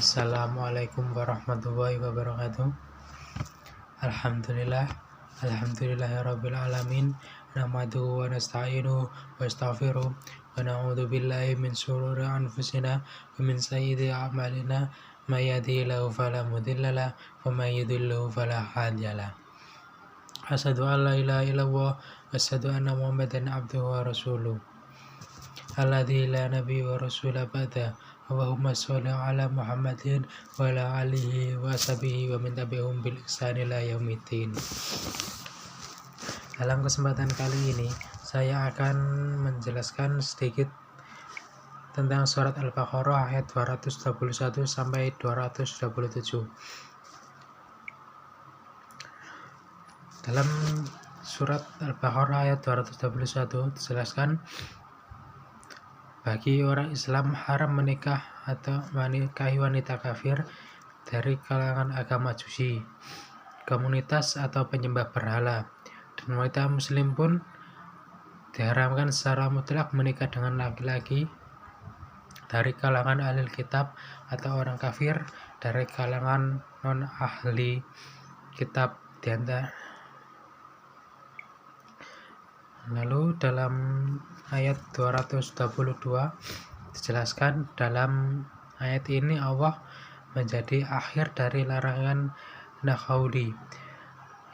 Assalamualaikum warahmatullahi wabarakatuh. Alhamdulillah, alhamdulillahirabbil alamin. Nahmaduhu wa nasta'inuhu wa nastaghfiruh wa na'udzu billahi min shururi anfusina wa min sayyiati a'malina. May yahdihillahu fala mudilla lahu wa may yudlil fala hadiya lahu. Asyhadu an la ilaha illallah wa asyhadu anna Muhammadan abduhu wa rasuluh. Alladzi la nabiyya wa rasula ba'da. Allahumma sholli ala Muhammadin wa ala alihi wa sahbihi wa min tabi'ahum bil ihsan ila yaumiddin. Dalam kesempatan kali ini saya akan menjelaskan sedikit tentang surat Al-Baqarah ayat 221 sampai 227. Dalam surat Al-Baqarah ayat 221 dijelaskan, bagi orang Islam haram menikah atau menikahi wanita kafir dari kalangan agama Majusi, komunitas atau penyembah berhala, dan wanita muslim pun diharamkan secara mutlak menikah dengan laki-laki dari kalangan ahli kitab atau orang kafir dari kalangan non-ahli kitab diantara. Lalu dalam ayat 222 dijelaskan, dalam ayat ini Allah menjadi akhir dari larangan nakhaudi.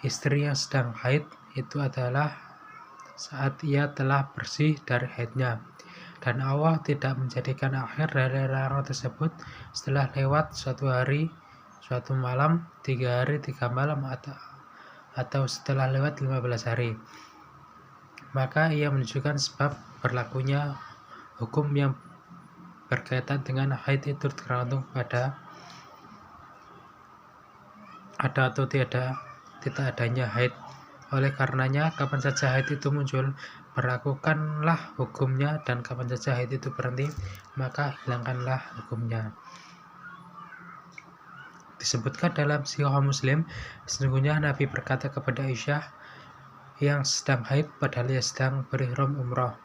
Istri yang sedang haid itu adalah saat ia telah bersih dari haidnya, dan Allah tidak menjadikan akhir dari larangan tersebut setelah lewat suatu hari, suatu malam, 3 hari, 3 malam, atau setelah lewat 15 hari. Maka ia menunjukkan sebab berlakunya hukum yang berkaitan dengan haid itu tergantung pada ada atau tidak adanya haid. Oleh karenanya, kapan saja haid itu muncul, berlakukanlah hukumnya, dan kapan saja haid itu berhenti, maka hilangkanlah hukumnya. Disebutkan dalam Sahih Muslim, sesungguhnya Nabi berkata kepada Aisyah yang sedang haid padahal ia sedang berihram umrah,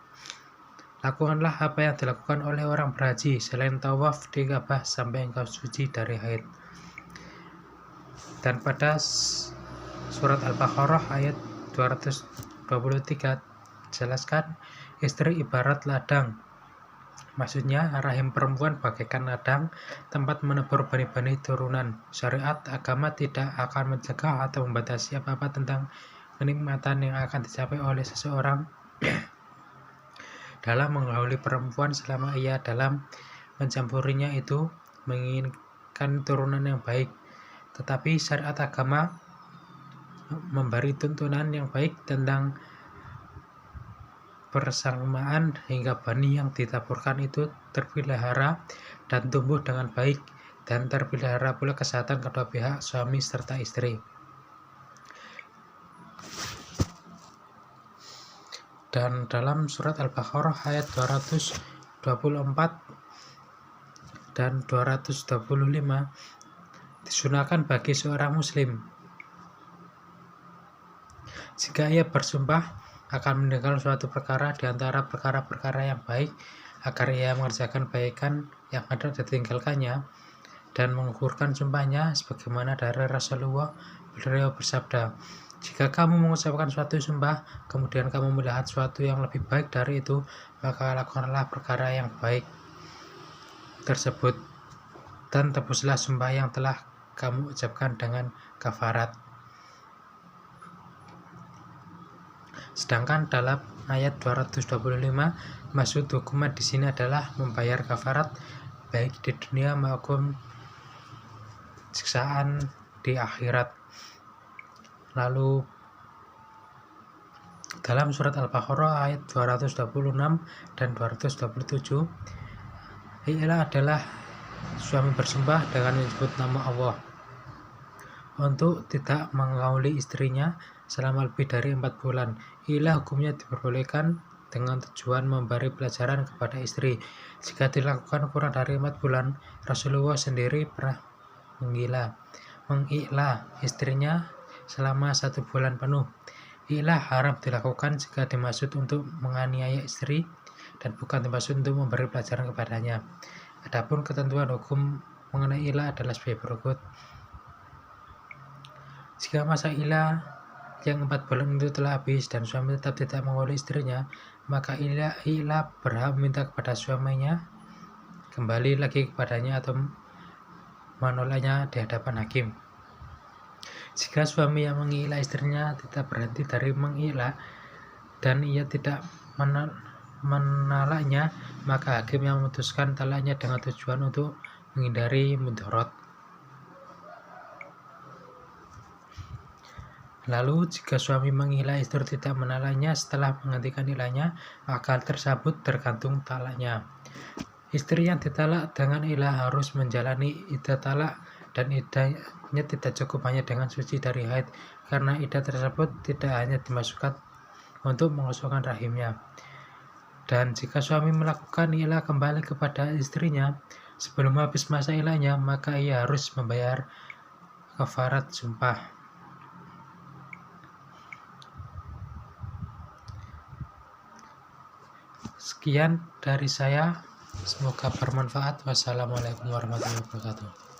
lakukanlah apa yang dilakukan oleh orang berhaji selain tawaf di Ka'bah sampai engkau suci dari haid. Dan pada surat Al-Baqarah ayat 223 jelaskan, istri ibarat ladang, maksudnya rahim perempuan bagaikan ladang, tempat menebur benih-benih turunan. Syariat agama tidak akan mencegah atau membatasi apa-apa tentang kenikmatan yang akan dicapai oleh seseorang dalam menggauli perempuan selama ia dalam mencampurinya itu menginginkan turunan yang baik. Tetapi syariat agama memberi tuntunan yang baik tentang persamaan hingga benih yang ditaburkan itu terpelihara dan tumbuh dengan baik, dan terpelihara pula kesehatan kedua pihak, suami serta istri. Dan dalam surat Al-Baqarah ayat 224 dan 225 disunahkan bagi seorang muslim, jika ia bersumpah akan meninggalkan suatu perkara di antara perkara-perkara yang baik, agar ia mengerjakan kebaikan yang ada ditinggalkannya dan menggugurkan sumpahnya, sebagaimana dari Rasulullah, beliau bersabda, jika kamu mengucapkan suatu sumpah, kemudian kamu melihat suatu yang lebih baik dari itu, maka lakukanlah perkara yang baik tersebut, dan tebuslah sumpah yang telah kamu ucapkan dengan kafarat. Sedangkan dalam ayat 225, maksud hukuman di sini adalah membayar kafarat baik di dunia maupun siksaan di akhirat. Lalu dalam surat Al-Baqarah ayat 226 dan 227, ialah adalah suami bersumpah dengan menyebut nama Allah untuk tidak menggauli istrinya selama lebih dari 4 bulan. Ialah hukumnya diperbolehkan dengan tujuan memberi pelajaran kepada istri. Jika dilakukan kurang dari 4 bulan, Rasulullah sendiri pernah mengiklah istrinya selama 1 bulan penuh. Ilah haram dilakukan jika dimaksud untuk menganiaya istri dan bukan dimaksud untuk memberi pelajaran kepadanya. Adapun ketentuan hukum mengenai ilah adalah sebagai berikut. Jika masa ilah yang 4 bulan itu telah habis dan suami tetap tidak mengoleh istrinya, maka ilah berhak meminta kepada suaminya kembali lagi kepadanya atau menolaknya di hadapan hakim. Jika suami yang mengilah istrinya tidak berhenti dari mengilah dan ia tidak menolaknya, maka hakim yang memutuskan talaknya dengan tujuan untuk menghindari mudorot. Lalu jika suami mengilah istri tidak menolaknya setelah menghentikan ilahnya, maka hal tersebut tergantung talaknya. Istri yang ditalak dengan ilah harus menjalani iddah talak, dan iddahnya tidak cukup hanya dengan suci dari haid, karena iddah tersebut tidak hanya dimasukkan untuk mengosongkan rahimnya. Dan jika suami melakukan ilah kembali kepada istrinya sebelum habis masa ilahnya, maka ia harus membayar kafarat sumpah. Sekian dari saya, semoga bermanfaat. Wassalamualaikum warahmatullahi wabarakatuh.